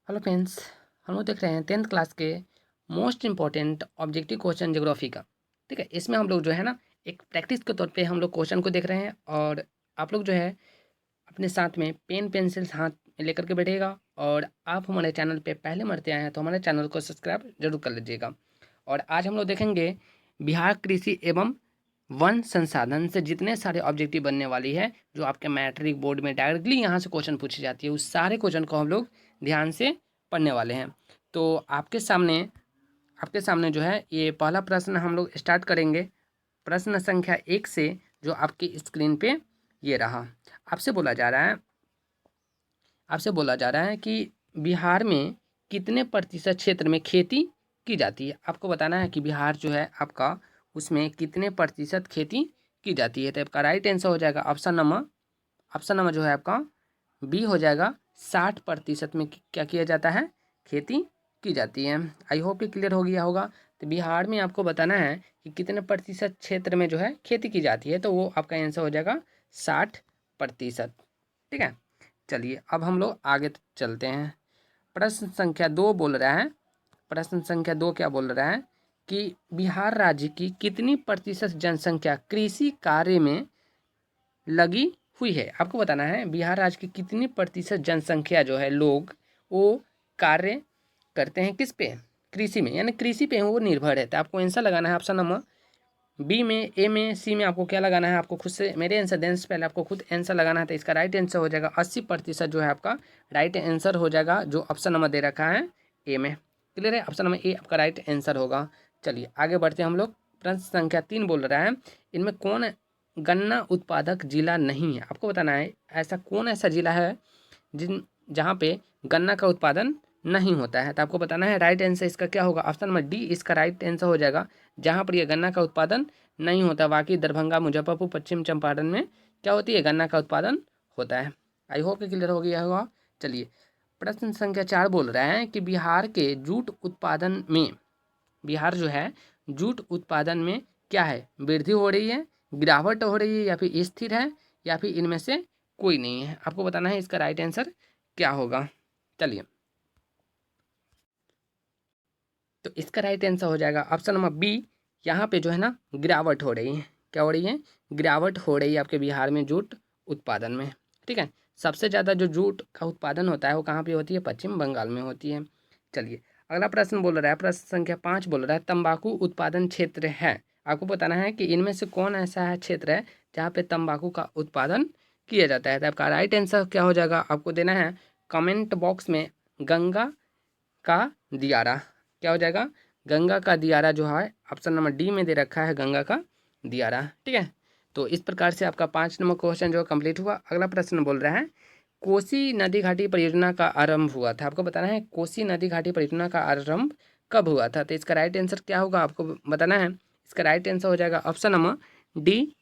Hello friends, हम लोग देख रहे हैं 10th क्लास के most important objective question geography का। ठीक है, इसमें हम लोग जो है ना एक प्रैक्टिस के तौर पे हम लोग क्वेश्चन को देख रहे हैं और आप लोग जो है अपने साथ में पेन पेंसिल्स हाथ में लेकर के बैठिएगा। और आप हमारे चैनल पे पहले मरते आए हैं तो हमारे चैनल को सब्सक्राइब जरूर कर लीजिएगा। और आज हम लोग देखेंगे बिहार कृषि एवं वन संसाधन से जितने सारे ऑब्जेक्टिव बनने वाली है, जो आपके मैट्रिक बोर्ड में डायरेक्टली यहाँ से क्वेश्चन पूछी जाती है, उस सारे क्वेश्चन को हम लोग ध्यान से पढ़ने वाले हैं। तो आपके सामने जो है ये पहला प्रश्न हम लोग स्टार्ट करेंगे प्रश्न संख्या 1 से, जो आपकी स्क्रीन पे ये रहा। आपसे बोला जा रहा है आपसे बोला जा रहा है कि बिहार में कितने प्रतिशत क्षेत्र में खेती की जाती है। आपको बताना है कि बिहार जो है आपका, उसमें कितने प्रतिशत खेती की जाती है। तो आपका राइट आंसर हो जाएगा ऑप्शन नंबर जो है आपका बी हो जाएगा। 60% में क्या किया जाता है, खेती की जाती है। आई होप कि क्लियर हो गया होगा। तो बिहार में आपको बताना है कि कितने प्रतिशत क्षेत्र में जो है खेती की जाती है, तो वो आपका आंसर हो जाएगा 60%। ठीक है, चलिए अब हम लोग आगे चलते हैं। प्रश्न संख्या 2 बोल रहा है, प्रश्न संख्या 2 क्या बोल रहा है कि बिहार राज्य की कितनी प्रतिशत जनसंख्या कृषि कार्य में लगी हुई है। आपको बताना है बिहार राज्य की कितनी प्रतिशत जनसंख्या जो है लोग वो कार्य करते हैं किस पे, कृषि में, यानी कृषि पे वो निर्भर है। तो आपको आंसर लगाना है ऑप्शन नंबर बी में, ए में, सी में। आपको क्या लगाना है, आपको खुद से मेरे आंसर देने से पहले आपको खुद आंसर लगाना है। तो इसका राइट आंसर हो जाएगा 80% जो है आपका राइट आंसर हो जाएगा, जो ऑप्शन नंबर दे रखा है ए में। क्लियर है, ऑप्शन नंबर ए आपका राइट आंसर होगा। चलिए आगे बढ़ते हैं हम लोग। प्रश्न संख्या 3 बोल रहा है, इनमें कौन गन्ना उत्पादक जिला नहीं है। आपको बताना है ऐसा जिला है जहाँ पे गन्ना का उत्पादन नहीं होता है। तो आपको बताना है राइट आंसर इसका क्या होगा। ऑप्शन नंबर डी इसका राइट आंसर हो जाएगा, जहाँ पर यह गन्ना का उत्पादन नहीं होता। बाकी दरभंगा, मुजफ्फरपुर, पश्चिम चंपारण में क्या होती है, गन्ना का उत्पादन होता है। आई होप कि क्लियर हो गया होगा। चलिए प्रश्न संख्या 4 बोल रहा है कि बिहार के जूट उत्पादन में, बिहार जो है जूट उत्पादन में क्या है, वृद्धि हो रही है, गिरावट हो रही है, या फिर स्थिर है, या फिर इनमें से कोई नहीं है। आपको बताना है इसका राइट आंसर क्या होगा। चलिए तो इसका राइट आंसर हो जाएगा ऑप्शन नंबर बी। यहाँ पे जो है ना गिरावट हो रही है। क्या हो रही है, गिरावट हो रही है आपके बिहार में जूट उत्पादन में। ठीक है, सबसे ज़्यादा जो जूट का उत्पादन होता है वो कहाँ पे होती है, पश्चिम बंगाल में होती है। चलिए अगला प्रश्न बोल रहा है, प्रश्न संख्या 5 बोल रहा है तंबाकू उत्पादन क्षेत्र है। आपको बताना है कि इनमें से कौन ऐसा है क्षेत्र है जहाँ पे तंबाकू का उत्पादन किया जाता है। तो आपका राइट आंसर क्या हो जाएगा, आपको देना है कमेंट बॉक्स में गंगा का दियारा। क्या हो जाएगा, गंगा का दियारा जो है ऑप्शन नंबर डी में दे रखा है, गंगा का दियारा। ठीक है, तो इस प्रकार से आपका 5 नंबर क्वेश्चन जो है कंप्लीट हुआ। अगला प्रश्न बोल रहा है कोसी नदी घाटी परियोजना का आरंभ हुआ था। आपको बताना है कोसी नदी घाटी परियोजना का आरंभ कब हुआ था। तो इसका राइट आंसर क्या होगा, आपको बताना है। इसका राइट आंसर हो जाएगा ऑप्शन नंबर डी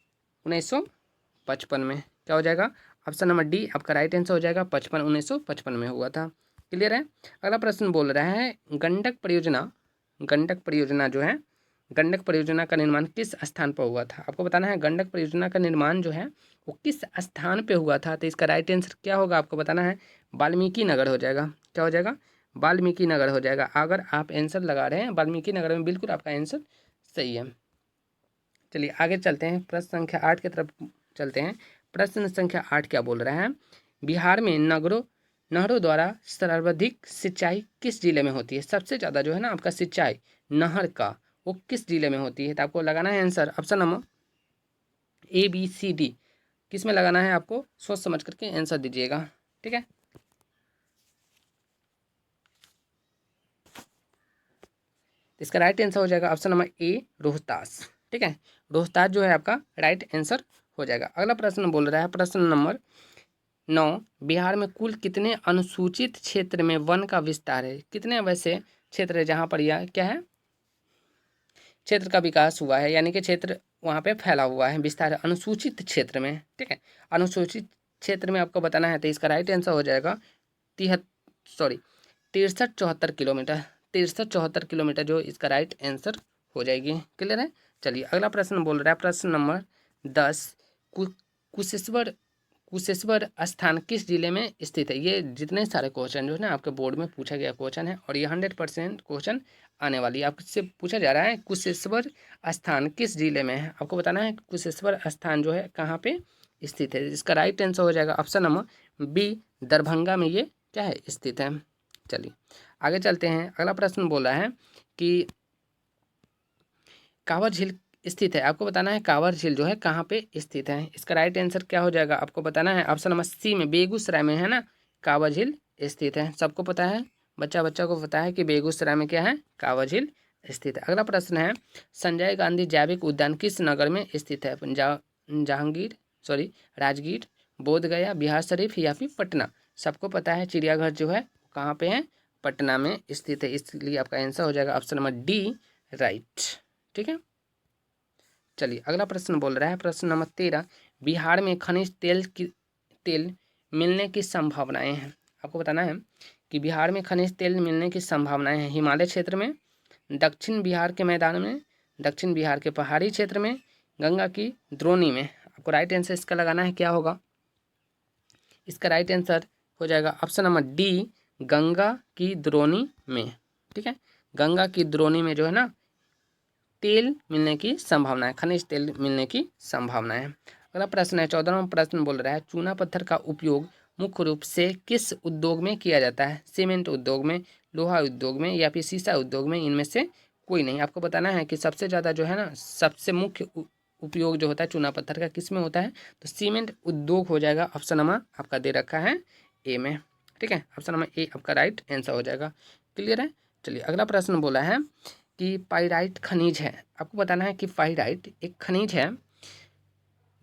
1955 में। क्या हो जाएगा, ऑप्शन नंबर डी आपका राइट आंसर हो जाएगा 1955 में हुआ था। क्लियर है। अगला प्रश्न बोल रहा है गंडक परियोजना जो है, गंडक परियोजना का निर्माण किस स्थान पर हुआ था। आपको बताना है गंडक परियोजना का निर्माण जो है वो किस स्थान पे हुआ था। तो इसका राइट आंसर क्या होगा, आपको बताना है वाल्मीकि नगर हो जाएगा। क्या हो जाएगा, वाल्मीकि नगर हो जाएगा। अगर आप आंसर लगा रहे हैं वाल्मीकि नगर में, बिल्कुल आपका आंसर सही है। चलिए आगे चलते हैं, प्रश्न संख्या 8 की तरफ चलते हैं। प्रश्न संख्या 8 क्या बोल रहा है, बिहार में नहरों द्वारा सर्वाधिक सिंचाई किस जिले में होती है। सबसे ज़्यादा जो है ना आपका सिंचाई नहर का वो किस जिले में होती है। तो आपको लगाना है answer option number A B C D, किस में लगाना है, आपको सोच समझ करके आंसर दीजिएगा। ठीक है, इसका राइट आंसर हो जाएगा ऑप्शन नंबर ए रोहतास। ठीक है, रोहतास जो है आपका राइट आंसर हो जाएगा। अगला प्रश्न बोल रहा है, प्रश्न नंबर 9, बिहार में कुल कितने अनुसूचित क्षेत्र में वन का विस्तार है। कितने वैसे क्षेत्र है जहाँ पर यह क्या है, क्षेत्र का विकास हुआ है, यानी कि क्षेत्र वहाँ पे फैला हुआ है, विस्तार है अनुसूचित क्षेत्र में। ठीक है, अनुसूचित क्षेत्र में आपको बताना है। तो इसका राइट आंसर हो जाएगा 6374 किलोमीटर। 6374 किलोमीटर जो इसका राइट आंसर हो जाएगी। क्लियर है। चलिए अगला प्रश्न बोल रहा है, प्रश्न नंबर 10, कुशेश्वर कुशेश्वर स्थान किस जिले में स्थित है। ये जितने सारे क्वेश्चन जो है ना आपके बोर्ड में पूछा गया क्वेश्चन है और ये 100% क्वेश्चन आने वाली है। आपसे पूछा जा रहा है कुशेश्वर स्थान किस जिले में है, आपको बताना है कुशेश्वर स्थान जो है कहाँ पे स्थित है। इसका राइट आंसर हो जाएगा ऑप्शन नंबर बी, दरभंगा में ये क्या है, स्थित है। चलिए आगे चलते हैं। अगला प्रश्न बोला है कि कांवर झील स्थित है, आपको बताना है कांवर झील जो है कहाँ पे स्थित है। इसका राइट आंसर क्या हो जाएगा, आपको बताना है ऑप्शन नंबर सी में, बेगूसराय में है ना कांवर झील स्थित है। सबको पता है, बच्चा बच्चा को पता है कि बेगूसराय में क्या है, कांवर झील स्थित है। अगला प्रश्न है संजय गांधी जैविक उद्यान किस नगर में स्थित है। राजगीर, बोधगया, बिहार शरीफ या फिर पटना। सबको पता है चिड़ियाघर जो है कहाँ पे है, पटना में स्थित है, इसलिए आपका आंसर हो जाएगा ऑप्शन नंबर डी, राइट। ठीक है, चलिए अगला प्रश्न बोल रहा है प्रश्न नंबर 13, बिहार में खनिज तेल मिलने की संभावनाएं हैं। आपको बताना है कि बिहार में खनिज तेल मिलने की संभावनाएं हैं हिमालय क्षेत्र में, दक्षिण बिहार के मैदान में, दक्षिण बिहार के पहाड़ी क्षेत्र में, गंगा की द्रोणी में। आपको राइट आंसर इसका लगाना है, क्या होगा इसका राइट आंसर हो जाएगा ऑप्शन नंबर डी, गंगा की द्रोणी में। ठीक है, गंगा की द्रोणी में जो है ना तेल मिलने की संभावना है, खनिज तेल मिलने की संभावना है। अगला प्रश्न है 14वां प्रश्न बोल रहा है चूना पत्थर का उपयोग मुख्य रूप से किस उद्योग में किया जाता है। सीमेंट उद्योग में, लोहा उद्योग में या फिर शीशा उद्योग में, इनमें से कोई नहीं। आपको बताना है कि सबसे ज़्यादा जो है ना सबसे मुख्य उपयोग जो होता है चूना पत्थर का किस में होता है, तो सीमेंट उद्योग हो जाएगा। ऑप्शन नंबर आपका दे रखा है ए में। ठीक है, ऑप्शन नंबर ए आपका राइट आंसर हो जाएगा। क्लियर है। चलिए अगला प्रश्न बोला है कि पाइराइट खनिज है। आपको बताना है कि पाइराइट एक खनिज है,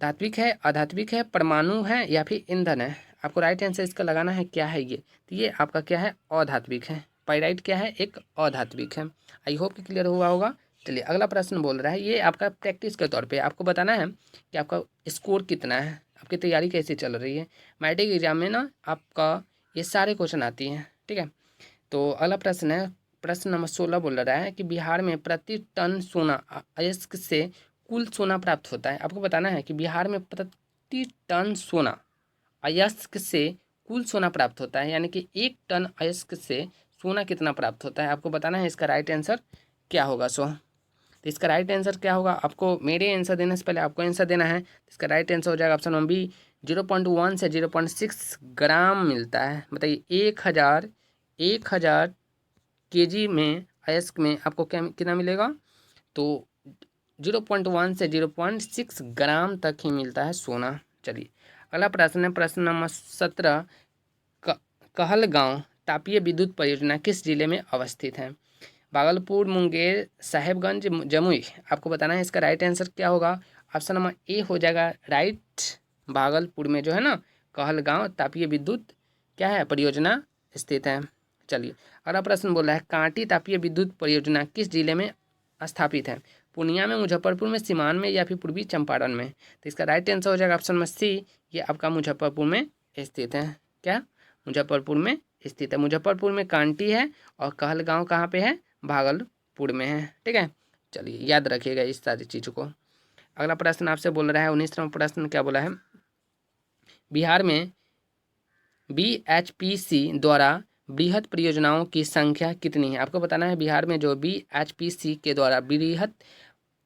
धात्विक है, अधात्विक है, परमाणु है या फिर ईंधन है। आपको राइट आंसर इसका लगाना है, क्या है ये, तो ये आपका क्या है, अधात्विक है। पाइराइट क्या है, एक अधात्विक है। आई होप कि क्लियर हुआ होगा। चलिए अगला प्रश्न बोल रहा है, ये आपका प्रैक्टिस के तौर पे आपको बताना है कि आपका स्कोर कितना है, आपकी तैयारी कैसी चल रही है। मैट्रिक एग्जाम में ना आपका ये सारे क्वेश्चन आती हैं। ठीक है, तो अगला प्रश्न है प्रश्न नंबर 16 बोल रहा है कि बिहार में प्रति टन सोना अयस्क से कुल सोना प्राप्त होता है। आपको बताना है कि बिहार में प्रति टन सोना अयस्क से कुल सोना प्राप्त होता है, यानी कि 1 टन अयस्क से सोना कितना प्राप्त होता है। आपको बताना है इसका राइट आंसर क्या होगा। तो इसका राइट आंसर क्या होगा, आपको मेरे आंसर देने से पहले आपको आंसर देना है। इसका राइट आंसर हो जाएगा ऑप्शन नंबर बी, 0.1 से 0.6 ग्राम मिलता है। बताइए 1000 केजी में अयस्क में आपको क्या कितना मिलेगा, तो 0.1 से 0.6 ग्राम तक ही मिलता है सोना। चलिए अगला प्रश्न है प्रश्न नंबर 17, कहलगांव तापीय विद्युत परियोजना किस जिले में अवस्थित है। भागलपुर, मुंगेर, साहेबगंज, जमुई। आपको बताना है इसका राइट आंसर क्या होगा। ऑप्शन नंबर ए हो जाएगा राइट, भागलपुर में जो है ना कहलगांव तापीय विद्युत क्या है परियोजना स्थित है। चलिए अगला प्रश्न बोला है कांटी तापीय विद्युत परियोजना किस जिले में स्थापित है। पूर्णिया में, मुजफ्फरपुर में, सीवान में या फिर पूर्वी चंपारण में। तो इसका राइट आंसर हो जाएगा ऑप्शन नंबर सी, ये आपका मुजफ्फरपुर में स्थित है। क्या, मुजफ्फरपुर में स्थित है। मुजफ्फरपुर में कांटी है और कहलगांव कहाँ पे है, भागलपुर में है। ठीक है, चलिए याद रखिएगा इस सारी चीज़ों को। अगला प्रश्न आपसे बोल रहा है 19वां प्रश्न क्या बोला है, बिहार में BHPC द्वारा बृहत परियोजनाओं की संख्या कितनी है। आपको बताना है बिहार में जो BHPC के द्वारा बृहत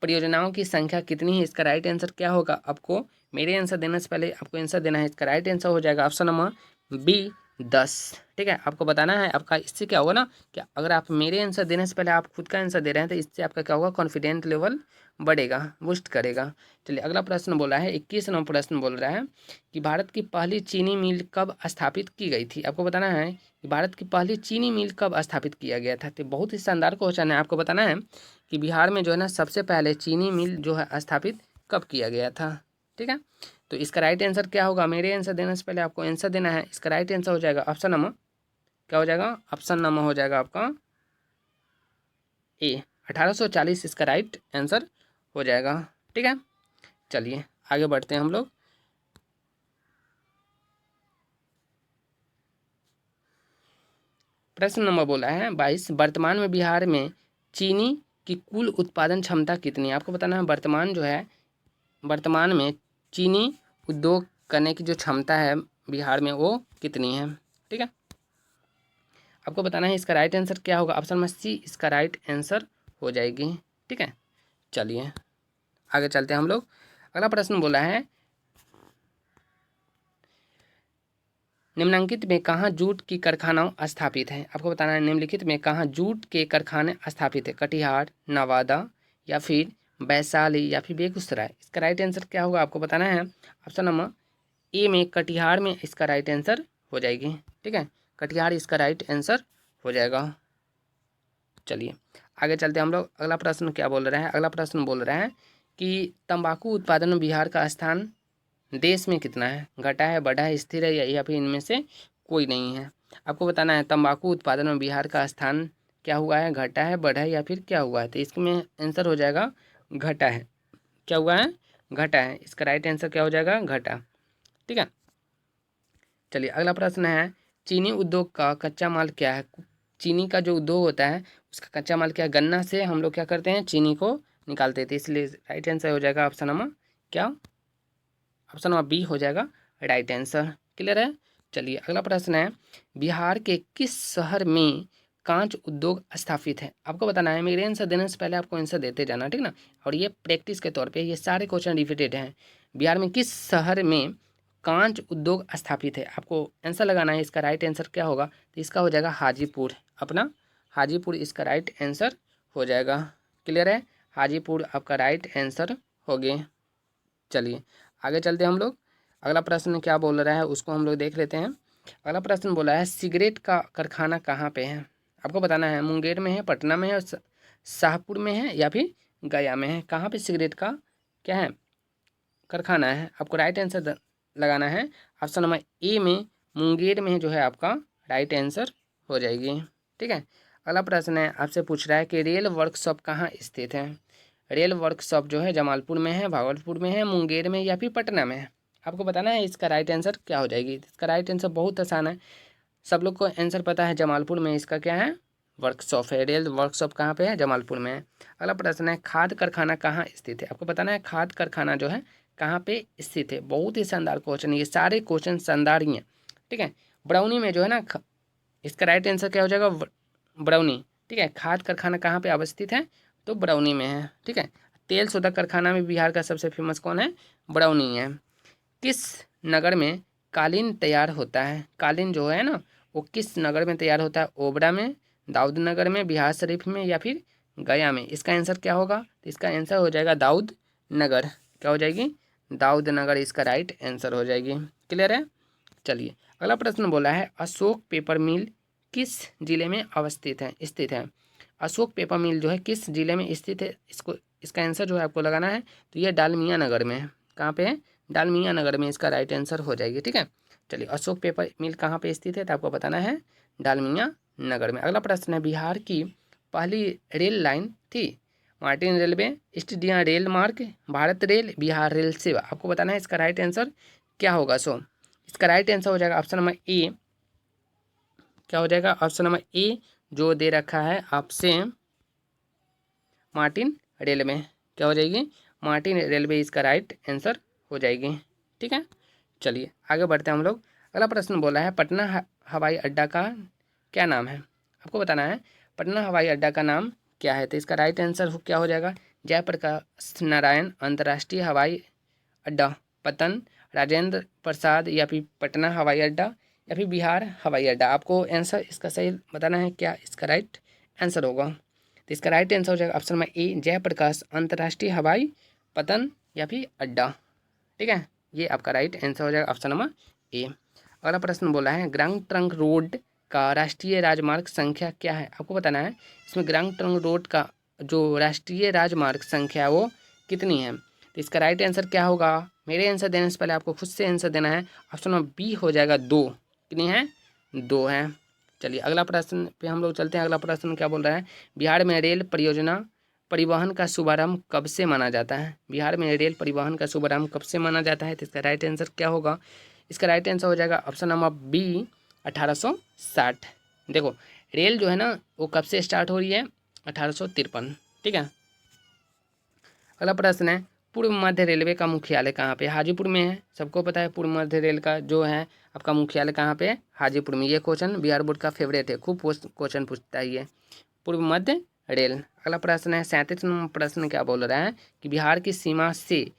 परियोजनाओं की संख्या कितनी है। इसका राइट आंसर क्या होगा, आपको मेरे आंसर देने से पहले आपको आंसर देना है। इसका राइट आंसर हो जाएगा ऑप्शन नंबर बी, 10। ठीक है, आपको बताना है आपका इससे क्या होगा ना, कि अगर आप मेरे आंसर देने से पहले आप खुद का आंसर दे रहे हैं तो इससे आपका क्या होगा, कॉन्फिडेंस लेवल बढ़ेगा, बूस्ट करेगा। चलिए अगला प्रश्न बोला है 21वां प्रश्न बोल रहा है कि भारत की पहली चीनी मिल कब स्थापित की गई थी। आपको बताना है कि भारत की पहली चीनी मिल कब स्थापित किया गया था। तो बहुत ही शानदार क्वेश्चन है। आपको बताना है कि बिहार में जो है ना सबसे पहले चीनी मिल जो है स्थापित कब किया गया था। ठीक है, तो इसका राइट आंसर क्या होगा, मेरे आंसर देने से पहले आपको आंसर देना है। इसका राइट आंसर हो जाएगा ऑप्शन नंबर क्या हो जाएगा, ऑप्शन नंबर हो जाएगा आपका ए, 1840 इसका राइट आंसर हो जाएगा। ठीक है, चलिए आगे बढ़ते हैं हम लोग। प्रश्न नंबर बोला है 22, वर्तमान में बिहार में चीनी की कुल उत्पादन क्षमता कितनी है। आपको बताना है वर्तमान जो है, वर्तमान में चीनी उद्योग करने की जो क्षमता है बिहार में वो कितनी है। ठीक है, आपको बताना है इसका राइट आंसर क्या होगा। ऑप्शन नंबर सी इसका राइट आंसर हो जाएगी। ठीक है, चलिए आगे चलते हैं हम लोग। अगला प्रश्न बोला है निम्नलिखित में कहाँ जूट की कारखाना स्थापित है। आपको बताना है निम्नलिखित में कहाँ जूट के कारखाने स्थापित है। कटिहार, नवादा या फिर वैशाली या फिर बेगूसराय। इसका राइट आंसर क्या होगा आपको बताना है। ऑप्शन नंबर ए में कटिहार में इसका राइट आंसर हो जाएगी। ठीक है, कटिहार इसका राइट आंसर हो जाएगा। चलिए आगे चलते हैं हम लोग। अगला प्रश्न क्या बोल रहा है। अगला प्रश्न बोल रहा है कि तंबाकू उत्पादन में बिहार का स्थान देश में कितना है। घटा है, बढ़ा है, स्थिर है या फिर इनमें से कोई नहीं है। आपको बताना है तंबाकू उत्पादन में बिहार का स्थान क्या हुआ है, घटा है, बढ़ा है या फिर क्या हुआ है। तो इसमें आंसर हो जाएगा घटा है। क्या हुआ है, घटा है। इसका राइट आंसर क्या हो जाएगा, घटा। ठीक है, चलिए अगला प्रश्न है चीनी उद्योग का कच्चा माल क्या है। चीनी का जो उद्योग होता है उसका कच्चा माल क्या है। गन्ना से हम लोग क्या करते हैं, चीनी को निकालते थे। इसलिए राइट आंसर हो जाएगा ऑप्शन नंबर क्या, ऑप्शन नंबर बी हो जाएगा राइट आंसर। क्लियर है। चलिए अगला प्रश्न है बिहार के किस शहर में कांच उद्योग स्थापित है। आपको बताना है। मेरे आंसर देने से पहले आपको आंसर देते जाना, ठीक ना। और ये प्रैक्टिस के तौर पे ये सारे क्वेश्चन रिपीटेड हैं। बिहार में किस शहर में कांच उद्योग स्थापित है, आपको आंसर लगाना है। इसका राइट आंसर क्या होगा, तो इसका हो जाएगा हाजीपुर। अपना हाजीपुर इसका राइट आंसर हो जाएगा। क्लियर है, हाजीपुर आपका राइट आंसर हो गए। चलिए आगे चलते हैं हम लोग। अगला प्रश्न क्या बोल रहा है उसको हम लोग देख लेते हैं। अगला प्रश्न बोला है सिगरेट का कारखाना कहाँ पे है। आपको बताना है मुंगेर में है, पटना में है, शाहपुर में है या फिर गया में है। कहाँ पे सिगरेट का क्या है, कारखाना है। आपको राइट आंसर लगाना है। ऑप्शन नंबर ए में मुंगेर में जो है आपका राइट आंसर हो जाएगी। ठीक है, अगला प्रश्न है आपसे पूछ रहा है कि रेल वर्कशॉप कहाँ स्थित है। रेल वर्कशॉप जो है जमालपुर में है, भागलपुर में है, मुंगेर में या फिर पटना में है। आपको बताना है इसका राइट आंसर क्या हो जाएगी। इसका राइट आंसर बहुत आसान है, सब लोग को आंसर पता है। जमालपुर में इसका क्या है, वर्कशॉप है। रेल वर्कशॉप कहाँ पे है, जमालपुर में है। अगला प्रश्न है खाद कारखाना कहाँ स्थित है। आपको बताना है खाद कारखाना जो है कहाँ पे स्थित है। बहुत ही शानदार क्वेश्चन, ये सारे क्वेश्चन शानदार ही हैं। ठीक है, बरौनी में जो है ना, इसका राइट आंसर क्या हो जाएगा, बरौनी। ठीक है, खाद कारखाना कहाँ पे अवस्थित है, तो बरौनी में है। ठीक है, तेल शोधक कारखाना में बिहार का सबसे फेमस कौन है, बरौनी है। किस नगर में कालीन तैयार होता है। कालीन जो है ना वो किस नगर में तैयार होता है। ओबरा में, दाऊद नगर में, बिहार शरीफ में या फिर गया में। इसका आंसर क्या होगा, तो इसका आंसर हो जाएगा दाऊद नगर। क्या हो जाएगी, दाऊद नगर इसका राइट आंसर हो जाएगी। क्लियर है। चलिए अगला प्रश्न बोला है अशोक पेपर मिल किस जिले में अवस्थित है, स्थित है। अशोक पेपर मिल जो है किस जिले में स्थित है, इसको इसका आंसर जो है आपको लगाना है। तो ये डालमिया नगर में है। कहाँ पे है, डालमिया नगर में इसका राइट आंसर हो जाएगी। ठीक है, चलिए अशोक पेपर मिल कहाँ पे स्थित है, तो आपको बताना है डालमिया नगर में। अगला प्रश्न है बिहार की पहली रेल लाइन थी। Martin railway, east India rail मार्ग, भारत रेल, बिहार रेल सेवा। आपको बताना है इसका राइट आंसर क्या होगा। सो इसका राइट आंसर हो जाएगा ऑप्शन नंबर ए। क्या हो जाएगा, ऑप्शन नंबर ए जो दे रखा है आपसे मार्टिन रेलवे। क्या हो जाएगी, मार्टिन रेलवे इसका राइट आंसर हो जाएगी। ठीक है, चलिए आगे बढ़ते हैं हम लोग। अगला प्रश्न बोला है पटना हवाई अड्डा का क्या नाम है। आपको बताना है पटना हवाई अड्डा का नाम क्या है। तो इसका राइट आंसर क्या हो जाएगा, जयप्रकाश नारायण अंतर्राष्ट्रीय हवाई अड्डा, पतन, राजेंद्र प्रसाद या फिर पटना हवाई अड्डा या फिर बिहार हवाई अड्डा। आपको आंसर इसका सही बताना है क्या इसका राइट आंसर होगा। तो इसका राइट आंसर हो जाएगा ऑप्शन नंबर ए जयप्रकाश अंतर्राष्ट्रीय हवाई पतन या फिर अड्डा। ठीक है, ये आपका राइट आंसर हो जाएगा ऑप्शन नंबर ए। अगला प्रश्न बोला है ग्रांग ट्रंक रोड का राष्ट्रीय राजमार्ग संख्या क्या है। आपको बताना है इसमें ग्रांग ट्रंक रोड का जो राष्ट्रीय राजमार्ग संख्या वो कितनी है। तो इसका राइट आंसर क्या होगा, मेरे आंसर देने से पहले आपको खुद से आंसर देना है। ऑप्शन नंबर बी हो जाएगा 2। कितनी है, 2 है। चलिए अगला प्रश्न पे हम लोग चलते हैं। अगला प्रश्न क्या बोल रहा है बिहार में रेल परियोजना परिवहन का शुभारंभ कब से माना जाता है। बिहार में रेल परिवहन का शुभारंभ कब से माना जाता है, तो इसका राइट आंसर क्या होगा। इसका राइट आंसर हो जाएगा ऑप्शन नंबर बी 1860। देखो रेल जो है ना वो कब से स्टार्ट हो रही है, 1853। ठीक है, अगला प्रश्न है पूर्व मध्य रेलवे का मुख्यालय कहाँ पे? हाजीपुर में है, सबको पता है। पूर्व मध्य रेल का जो है आपका मुख्यालय कहाँ पे है? हाजीपुर में। ये क्वेश्चन बिहार बोर्ड का फेवरेट है, खूब क्वेश्चन पूछता है ये, पूर्व मध्य रेल। अगला प्रश्न है 37 नंबर प्रश्न क्या बोल रहा है कि बिहार की सीमा से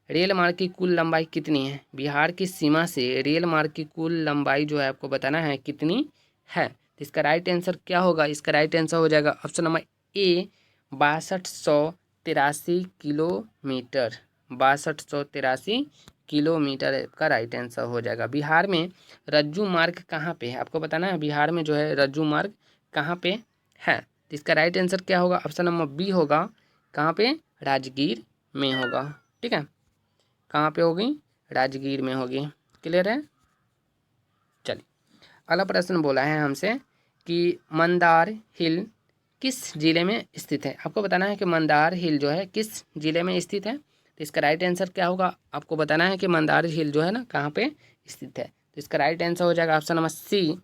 रेल मार्ग की कुल लंबाई कितनी है? बिहार की सीमा से रेल मार्ग की कुल लंबाई जो है आपको बताना है कितनी है। तो इसका राइट आंसर क्या होगा? इसका राइट आंसर हो जाएगा ऑप्शन नंबर ए 6283 किलोमीटर। 6283 किलोमीटर का राइट आंसर हो जाएगा। बिहार में रज्जू मार्ग कहाँ पे है? आपको बताना है बिहार में जो है रज्जू मार्ग कहाँ पे है। तो इसका राइट आंसर क्या होगा? ऑप्शन नंबर बी होगा। कहाँ पे? राजगीर में होगा। ठीक है, कहाँ पे होगी? राजगीर में होगी। क्लियर है? चलिए अगला प्रश्न बोला है हमसे कि मंदार हिल किस जिले में स्थित है? आपको बताना है कि मंदार हिल जो है किस जिले में स्थित है। तो इसका राइट आंसर क्या होगा? आपको बताना है कि मंदार हिल जो है ना कहाँ पे स्थित है। तो इसका राइट आंसर हो जाएगा ऑप्शन नंबर सी,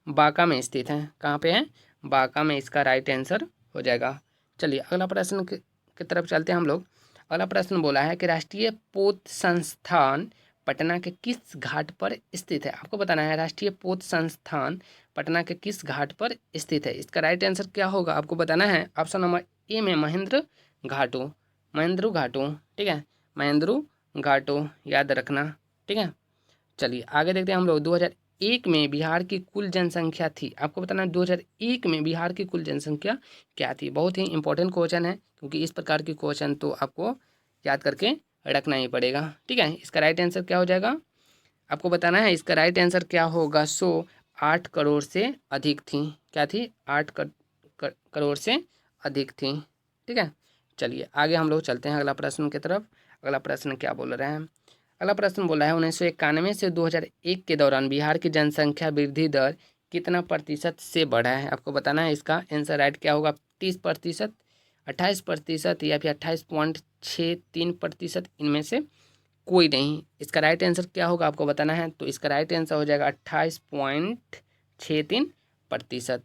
बांका में स्थित है। कहाँ पे है? बांका में इसका राइट आंसर हो जाएगा। चलिए अगला प्रश्न की तरफ चलते हैं हम लोग। अगला प्रश्न बोला है कि राष्ट्रीय पोत संस्थान पटना के किस घाट पर स्थित है? आपको बताना है राष्ट्रीय पोत संस्थान पटना के किस घाट पर स्थित है। इसका राइट आंसर क्या होगा? आपको बताना है ऑप्शन नंबर ए में महेंद्र घाटों, महेंद्रू घाटों। ठीक है, महेंद्रू घाटों याद रखना। ठीक है, चलिए आगे देखते हैं हम लोग। 2001 में बिहार की कुल जनसंख्या थी। आपको बताना है 2001 में बिहार की कुल जनसंख्या क्या थी। बहुत ही इंपॉर्टेंट क्वेश्चन है, क्योंकि इस प्रकार के क्वेश्चन तो आपको याद करके रखना ही पड़ेगा। ठीक है, इसका राइट आंसर क्या हो जाएगा? आपको बताना है इसका राइट आंसर क्या होगा। 8 करोड़ से अधिक थी। क्या थी? 8 करोड़ से अधिक थी। ठीक है, चलिए आगे हम लोग चलते हैं अगला प्रश्न की तरफ। अगला प्रश्न क्या बोल रहे हैं? अगला प्रश्न बोला है 1991 से 2001 के दौरान बिहार की जनसंख्या वृद्धि दर कितना प्रतिशत से बढ़ा है। आपको बताना है इसका आंसर राइट क्या होगा। 30%, 28% या फिर 28.63%, इनमें से कोई नहीं। इसका राइट आंसर क्या होगा आपको बताना है। तो इसका राइट आंसर हो जाएगा 28.63%।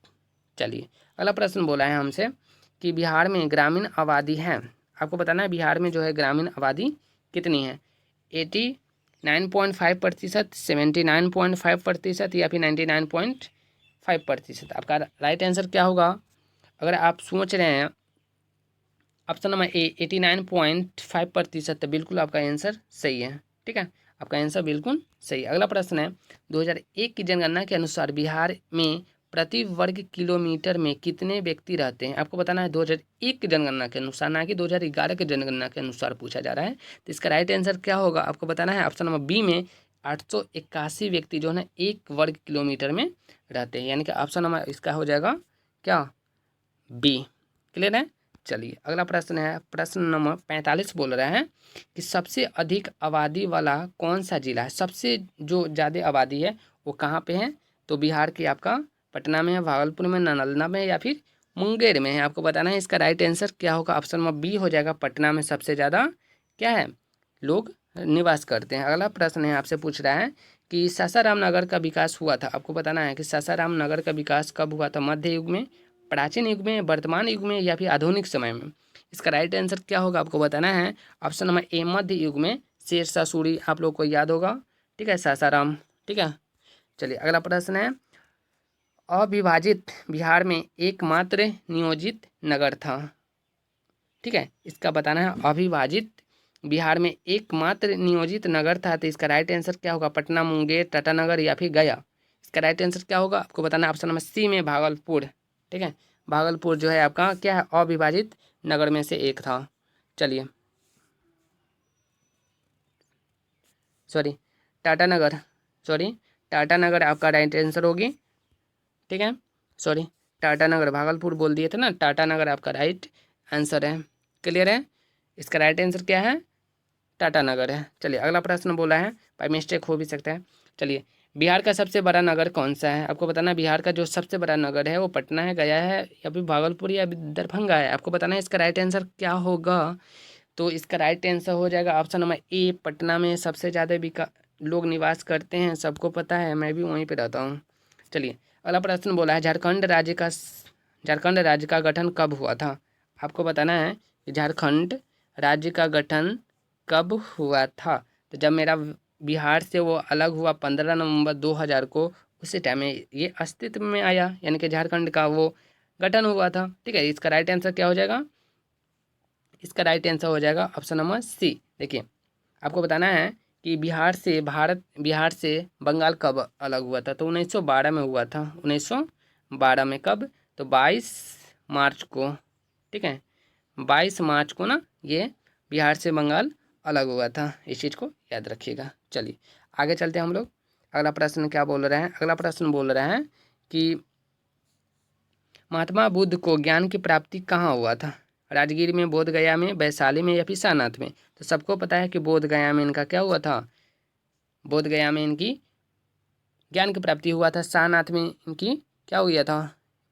चलिए अगला प्रश्न बोला है हमसे कि बिहार में ग्रामीण आबादी है। आपको बताना है बिहार में जो है ग्रामीण आबादी कितनी है। 89.5%, 79.5% या फिर 99.5%। आपका राइट आंसर क्या होगा? अगर आप सोच रहे हैं ऑप्शन नंबर ए 89.5%, तो बिल्कुल आपका आंसर सही है। ठीक है, आपका आंसर बिल्कुल सही है। अगला प्रश्न है 2001 की जनगणना के अनुसार बिहार में प्रति वर्ग किलोमीटर में कितने व्यक्ति रहते हैं। आपको बताना है 2001 की जनगणना के अनुसार, ना कि 2011 की जनगणना के अनुसार पूछा जा रहा है। तो इसका राइट आंसर क्या होगा? आपको बताना है ऑप्शन नंबर बी में 881 व्यक्ति जो है ना 1 वर्ग किलोमीटर में रहते हैं, यानी कि ऑप्शन नंबर इसका हो जाएगा क्या? बी। क्लियर है? चलिए अगला प्रश्न है प्रश्न नंबर 45 बोल रहे हैं कि सबसे अधिक आबादी वाला कौन सा जिला है। सबसे जो ज़्यादा आबादी है वो कहाँ पे है? तो बिहार की आपका पटना में है, भागलपुर में, नालंदा में या फिर मुंगेर में है। आपको बताना है इसका राइट आंसर क्या होगा। ऑप्शन नंबर बी हो जाएगा, पटना में सबसे ज़्यादा क्या है लोग निवास करते हैं। अगला प्रश्न है आपसे पूछ रहा है कि सासाराम नगर का विकास हुआ था। आपको बताना है कि सासाराम नगर का विकास कब हुआ था। मध्य युग में, प्राचीन युग में, वर्तमान युग में या फिर आधुनिक समय में। इसका राइट आंसर क्या होगा आपको बताना है। ऑप्शन नंबर ए मध्य युग में, शेरशाह सूरी आप लोग को याद होगा। ठीक है, सासाराम। ठीक है, चलिए अगला प्रश्न है अविभाजित बिहार में एकमात्र नियोजित नगर था। ठीक है, इसका बताना है अविभाजित बिहार में एकमात्र नियोजित नगर था। तो इसका राइट आंसर क्या होगा? पटना, मुंगेर, टाटानगर या फिर गया। इसका राइट आंसर क्या होगा आपको बताना है ऑप्शन नंबर सी में भागलपुर। ठीक है, भागलपुर जो है आपका क्या है अविभाजित नगर में से एक था। चलिए टाटानगर टाटानगर आपका राइट आंसर होगी। ठीक है, टाटानगर, भागलपुर बोल दिए थे ना, टाटानगर आपका राइट आंसर है। क्लियर है? इसका राइट आंसर क्या है? टाटानगर है। चलिए अगला प्रश्न बोला है, बाई मिस्टेक हो भी सकता है। चलिए बिहार का सबसे बड़ा नगर कौन सा है। आपको बताना है बिहार का जो सबसे बड़ा नगर है वो पटना है, गया है या फिर भागलपुर या दरभंगा है। आपको बताना है इसका राइट आंसर क्या होगा। तो इसका राइट आंसर हो जाएगा ऑप्शन नंबर ए, पटना में सबसे ज़्यादा लोग निवास करते हैं। सबको पता है, मैं भी वहीं पर रहता हूँ। चलिए अगला प्रश्न बोला है झारखंड राज्य का गठन कब हुआ था। आपको बताना है कि झारखंड राज्य का गठन कब हुआ था? तो जब मेरा बिहार से वो अलग हुआ 15 नवंबर 2000 को, उसी टाइम में ये अस्तित्व में आया, यानी कि झारखंड का वो गठन हुआ था। ठीक है, इसका राइट आंसर क्या हो जाएगा? इसका राइट आंसर हो जाएगा ऑप्शन नंबर सी। देखिए, आपको बताना है कि बिहार से बंगाल कब अलग हुआ था? तो 1912 में हुआ था। 1912 में कब? तो 22 मार्च को। ठीक है, 22 मार्च को ना ये बिहार से बंगाल अलग हुआ था। इस चीज़ को याद रखिएगा। चलिए आगे चलते हैं हम लोग। अगला प्रश्न क्या बोल रहे हैं? अगला प्रश्न बोल रहे हैं कि महात्मा बुद्ध को ज्ञान की प्राप्ति कहाँ हुआ था? राजगीर में, बोध गया में, वैशाली में या फिर सारनाथ में? तो सबको पता है कि बोध गया में इनका क्या हुआ था? बोध गया में इनकी ज्ञान की प्राप्ति हुआ था। सारनाथ में इनकी क्या हुआ था?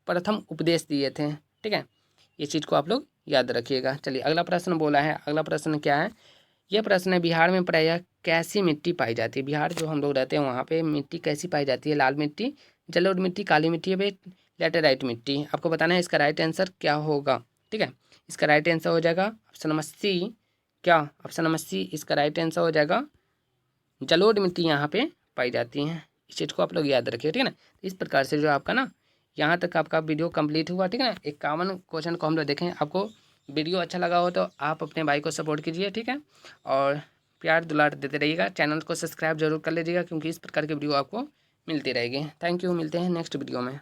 प्रथम उपदेश दिए थे। ठीक है, ये चीज़ को आप लोग याद रखिएगा। चलिए अगला प्रश्न बोला है। अगला प्रश्न क्या है? यह प्रश्न है, बिहार में प्रायः कैसी मिट्टी पाई जाती है? बिहार जो हम लोग रहते हैं वहाँ पे मिट्टी कैसी पाई जाती है? लाल मिट्टी, जलोढ़ मिट्टी, काली मिट्टी या फिर लेटेराइट मिट्टी? आपको बताना है इसका राइट आंसर क्या होगा। ठीक है, इसका राइट आंसर हो जाएगा ऑप्शन नंबर सी। क्या? ऑप्शन नंबर सी इसका राइट आंसर हो जाएगा। जलोढ़ मिट्टी यहाँ पे पाई जाती हैं। इस चीज़ को आप लोग याद रखिए। ठीक है ना, इस प्रकार से जो आपका ना यहाँ तक आपका वीडियो कंप्लीट हुआ। ठीक है ना, 51 क्वेश्चन को हम लोग देखें। आपको वीडियो अच्छा लगा हो तो आप अपने भाई को सपोर्ट कीजिए। ठीक है, और प्यार दुलार देते रहिएगा। चैनल को सब्सक्राइब जरूर कर लीजिएगा, क्योंकि इस प्रकार की वीडियो आपको मिलती रहेगी। थैंक यू, मिलते हैं नेक्स्ट वीडियो में।